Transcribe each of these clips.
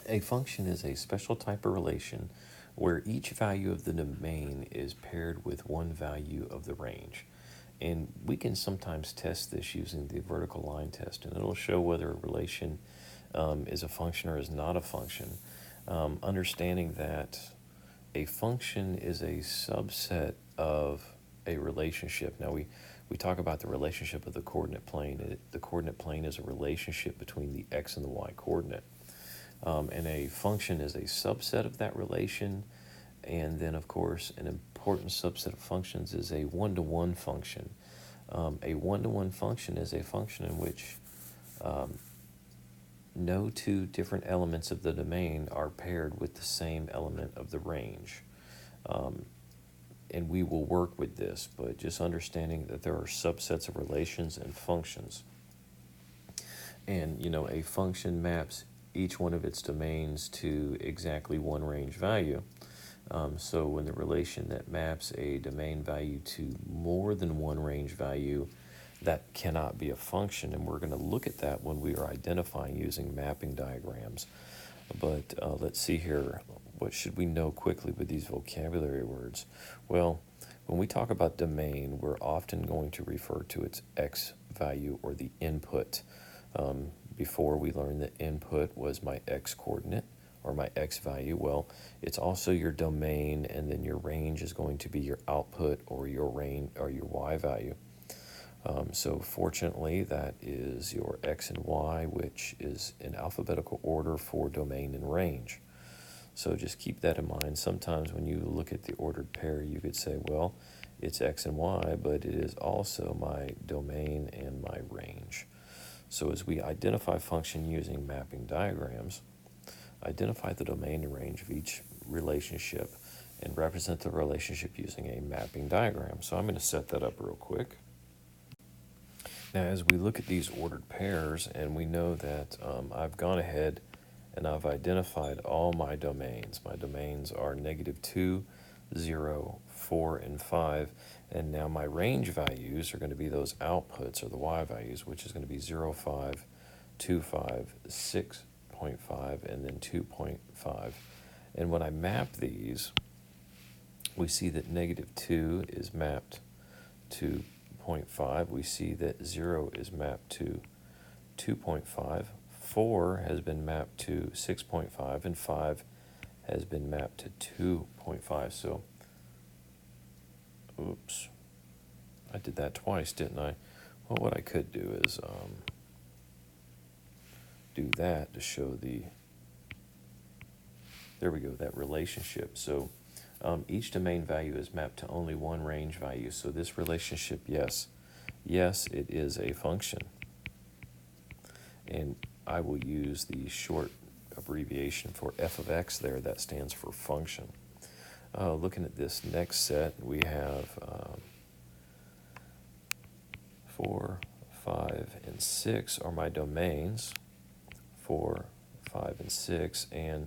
A function is a special type of relation where each value of the domain is paired with one value of the range. And we can sometimes test this using the vertical line test, and it'll show whether a relation is a function or is not a function. Understanding that a function is a subset of a relationship. Now, we talk about the relationship of the coordinate plane. The coordinate plane is a relationship between the x and the y coordinate. And a function is a subset of that relation. And then, of course, an important subset of functions is a one-to-one function. A one-to-one function is a function in which no two different elements of the domain are paired with the same element of the range. And we will work with this, but just understanding that there are subsets of relations and functions. And, a function maps each one of its domains to exactly one range value. So when the relation that maps a domain value to more than one range value, that cannot be a function. And we're going to look at that when we are identifying using mapping diagrams. But let's see here. What should we know quickly with these vocabulary words? Well, when we talk about domain, we're often going to refer to its x value or the input. Before we learned that input was my x coordinate or my x value. Well, it's also your domain, and then your range is going to be your output or your range or your y value. So fortunately, that is your x and y, which is in alphabetical order for domain and range. So just keep that in mind. Sometimes when you look at the ordered pair, you could say, well, it's x and y, but it is also my domain and my range. So as we identify function using mapping diagrams, identify the domain and range of each relationship and represent the relationship using a mapping diagram. So I'm going to set that up real quick. Now, as we look at these ordered pairs, and we know that I've gone ahead and I've identified all my domains. My domains are -2, 0, 4, and 5. And now my range values are going to be those outputs, or the y values, which is going to be 0, 5, 2, 5, 6.5, and then 2.5. And when I map these, we see that -2 is mapped to 0.5. We see that 0 is mapped to 2.5. 4 has been mapped to 6.5, and 5 has been mapped to 2.5. So, oops, I did that twice, didn't I? Well, what I could do is do that to show there we go, that relationship. So each domain value is mapped to only one range value. So this relationship, yes, it is a function. And I will use the short abbreviation for f of x there. That stands for function. Looking at this next set, we have 4, 5, and 6 are my domains. 4, 5, and 6. And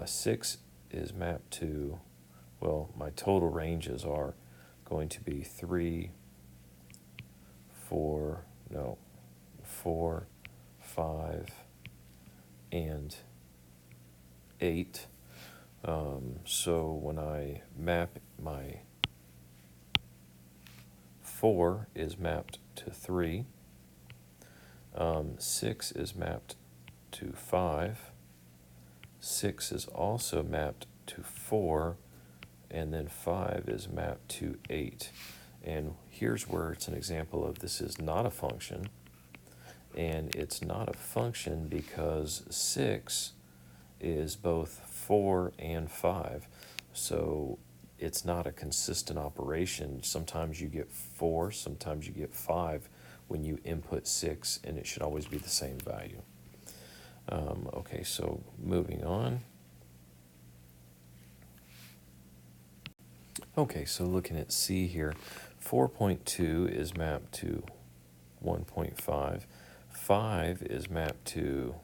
6 is mapped to, well, my total ranges are going to be 3, 4, 5, and 8. So when I map my 4 is mapped to 3, 6 is mapped to 5, 6 is also mapped to 4, and then 5 is mapped to 8. And here's where it's an example of this is not a function. And it's not a function because 6 is both 4 and 5. So it's not a consistent operation. Sometimes you get 4, sometimes you get 5 when you input 6, and it should always be the same value. Okay, so moving on. Okay, so looking at C here, 4.2 is mapped to 1.5. 5 is mapped to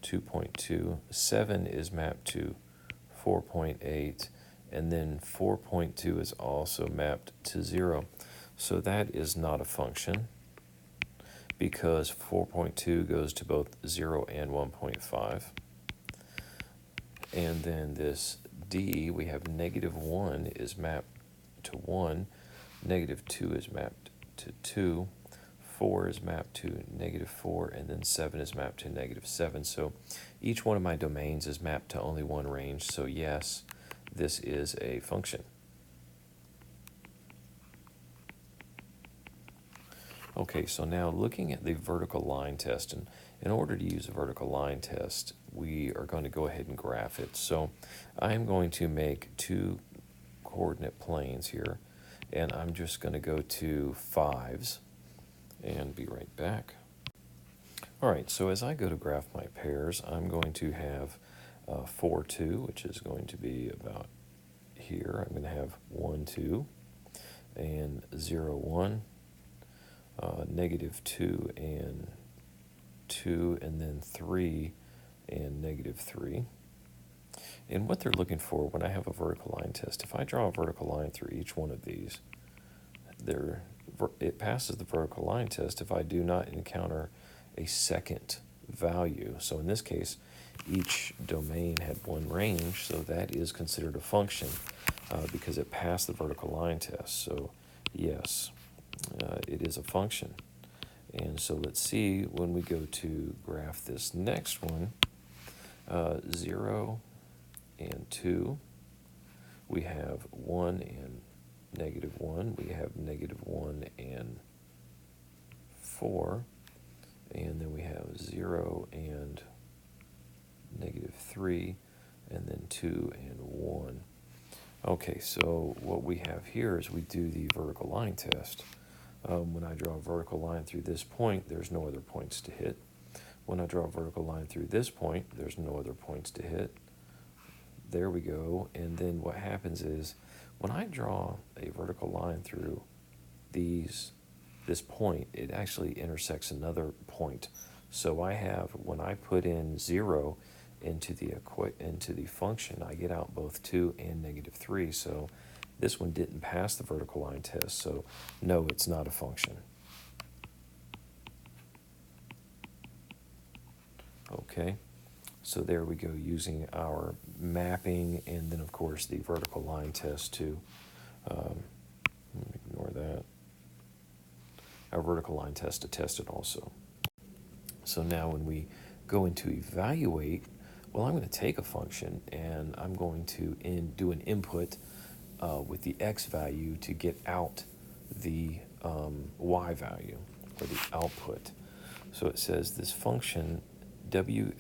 2.2. 7 is mapped to 4.8. And then 4.2 is also mapped to 0. So that is not a function because 4.2 goes to both 0 and 1.5. And then this D, we have -1 is mapped to 1, -2 is mapped to 2, 4 is mapped to -4, and then 7 is mapped to -7. So each one of my domains is mapped to only one range. So yes, this is a function. Okay, so now looking at the vertical line test, and in order to use a vertical line test, we are going to go ahead and graph it. So I'm going to make two coordinate planes here, and I'm just going to go to 5s and be right back. All right, so as I go to graph my pairs, I'm going to have 4, 2, which is going to be about here. I'm going to have 1, 2, and 0, 1. -2 and 2, and then 3 and -3. And what they're looking for when I have a vertical line test, if I draw a vertical line through each one of these, it passes the vertical line test if I do not encounter a second value. So in this case, each domain had one range, so that is considered a function because it passed the vertical line test. So yes. It is a function. And so let's see when we go to graph this next one, 0 and 2, we have 1 and -1, we have -1 and 4, and then we have 0 and -3, and then 2 and 1. Okay, so what we have here is we do the vertical line test. When I draw a vertical line through this point, there's no other points to hit. When I draw a vertical line through this point, there's no other points to hit. There we go. And then what happens is, when I draw a vertical line through this point, it actually intersects another point. So I have, when I put in 0 into the function, I get out both 2 and -3. So this one didn't pass the vertical line test, so no, it's not a function. Okay, so there we go, using our mapping and then of course the vertical line test too. Ignore that. Our vertical line test to test it also. So now when we go into evaluate, well, I'm going to take a function and I'm going to do an input with the x value to get out the y value, or the output. So it says this function w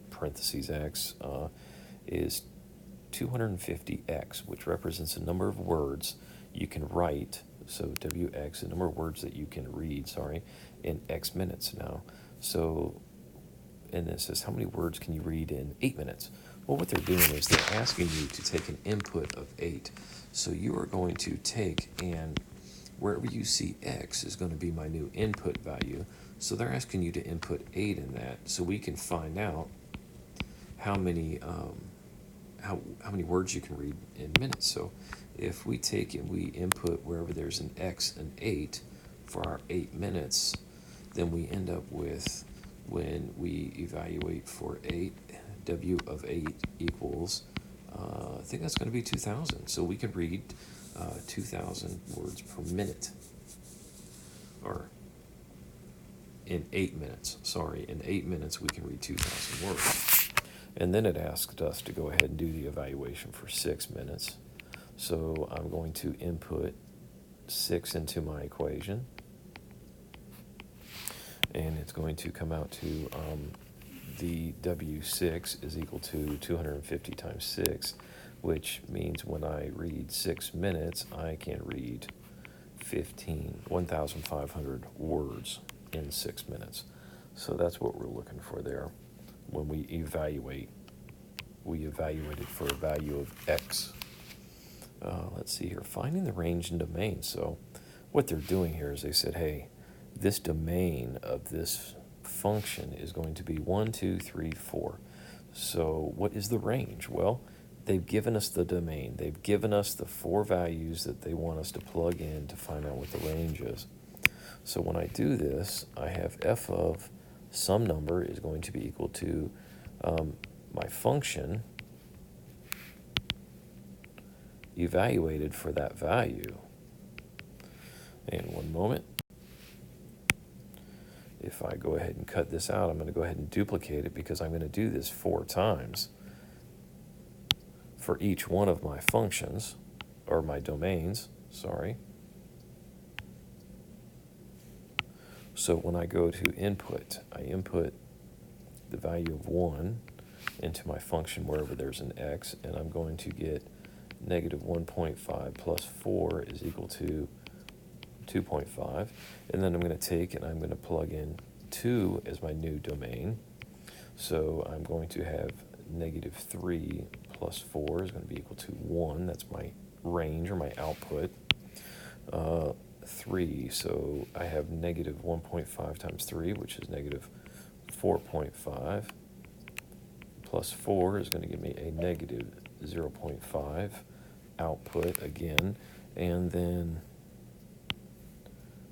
parentheses x is 250x, which represents a number of words you can write. So wx, the number of words that you can read, in x minutes now. So, and it says, how many words can you read in 8 minutes? Well, what they're doing is they're asking you to take an input of 8. So you are going to take, and wherever you see x is going to be my new input value. So they're asking you to input 8 in that, so we can find out how many words you can read in minutes. So if we take and we input wherever there's an x and 8 for our 8 minutes, then we end up with, when we evaluate for 8, w of 8 equals, I think that's going to be 2,000. So we can read 2,000 words per minute, or in 8 minutes. In 8 minutes we can read 2,000 words. And then it asked us to go ahead and do the evaluation for 6 minutes. So I'm going to input 6 into my equation, and it's going to come out to the W6 is equal to 250 times 6, which means when I read 6 minutes, I can read 1,500 words in 6 minutes. So that's what we're looking for there. When we evaluate, we evaluated for a value of x. Let's see here, finding the range and domain. So what they're doing here is they said, hey, this domain of this function is going to be 1, 2, 3, 4. So what is the range? Well, they've given us the domain. They've given us the 4 values that they want us to plug in to find out what the range is. So when I do this, I have f of some number is going to be equal to my function evaluated for that value. And one moment. If I go ahead and cut this out, I'm going to go ahead and duplicate it because I'm going to do this 4 times for each one of my functions, or my domains, sorry. So when I go to input, I input the value of 1 into my function wherever there's an x, and I'm going to get negative 1.5 plus 4 is equal to 2.5. And then I'm going to take and I'm going to plug in 2 as my new domain. So I'm going to have negative 3 plus 4 is going to be equal to 1. That's my range, or my output. 3, so I have negative 1.5 times 3, which is negative 4.5, plus 4 is going to give me a negative 0.5 output again. And then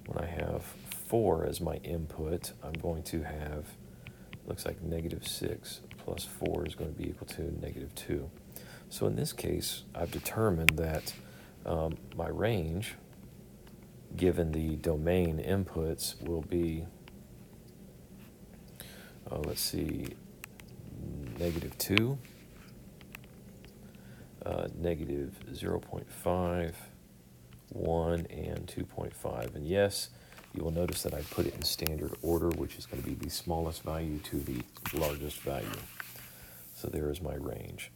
when I have 4 as my input, I'm going to have, looks like negative 6 plus 4 is going to be equal to negative 2. So in this case, I've determined that my range, given the domain inputs, will be, let's see, negative 2, negative 0.5, 1, and 2.5. And yes, you will notice that I put it in standard order, which is going to be the smallest value to the largest value. So there is my range.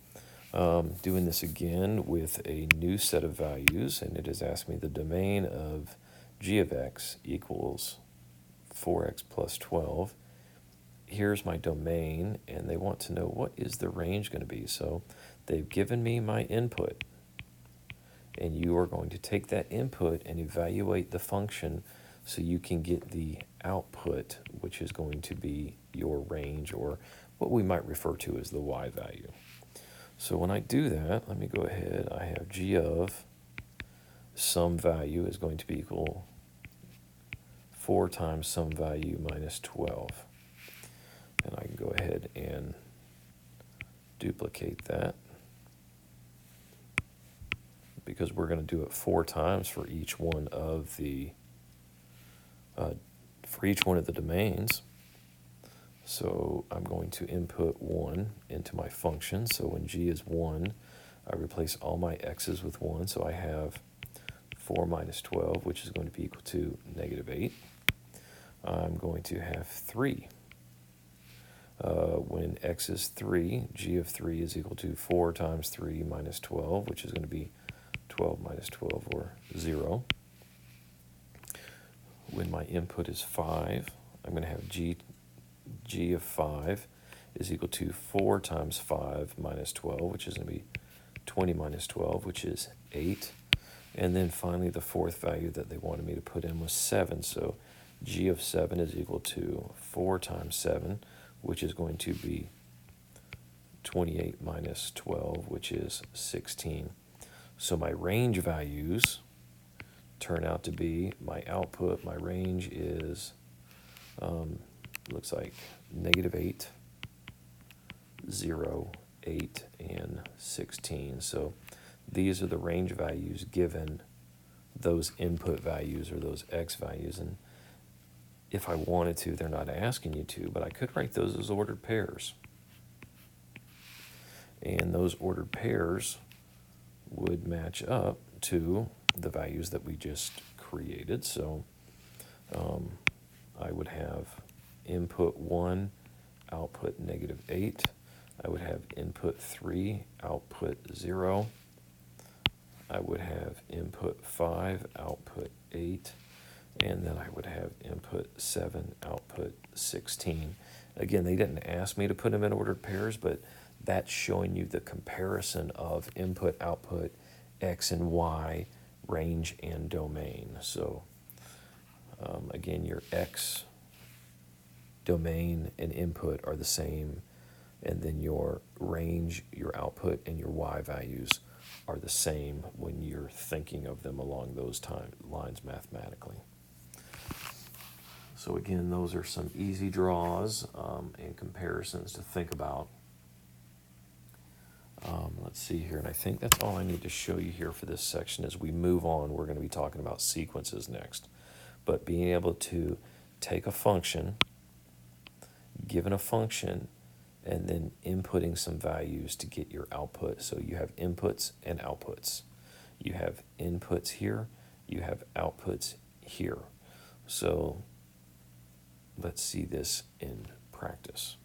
Doing this again with a new set of values, and it has asked me the domain of g of x equals 4x plus 12. Here's my domain, and they want to know what is the range going to be. So they've given me my input, and you are going to take that input and evaluate the function so you can get the output, which is going to be your range, or what we might refer to as the y value. So when I do that, let me go ahead. I have g of some value is going to be equal 4 times some value minus 12. And I can go ahead and duplicate that, because we're going to do it 4 times for each one of the domains. So I'm going to input 1 into my function. So when g is 1, I replace all my x's with 1. So I have 4 minus 12, which is going to be equal to negative 8. I'm going to have 3. When x is 3, g of 3 is equal to 4 times 3 minus 12, which is going to be 12 minus 12, or 0. When my input is 5, I'm going to have g of 5 is equal to 4 times 5 minus 12, which is going to be 20 minus 12, which is 8. And then finally, the fourth value that they wanted me to put in was 7. So g of 7 is equal to 4 times 7, which is going to be 28 minus 12, which is 16. So my range values turn out to be my output. My range is, looks like negative 8, 0, 8, and 16. So these are the range values given those input values, or those x values. And if I wanted to, they're not asking you to, but I could write those as ordered pairs. And those ordered pairs would match up to the values that we just created. So I would have input 1, output negative 8. I would have input 3, output 0. I would have input 5, output 8. And then I would have input 7, output 16. Again, they didn't ask me to put them in ordered pairs, but that's showing you the comparison of input, output, x and y, range, and domain. So again, your x, domain, and input are the same, and then your range, your output, and your y values are the same when you're thinking of them along those lines mathematically. So again, those are some easy draws and comparisons to think about. Let's see here, and I think that's all I need to show you here for this section. As we move on, we're going to be talking about sequences next. But being able to take a function, given a function, and then inputting some values to get your output. So you have inputs and outputs. You have inputs here, you have outputs here. So let's see this in practice.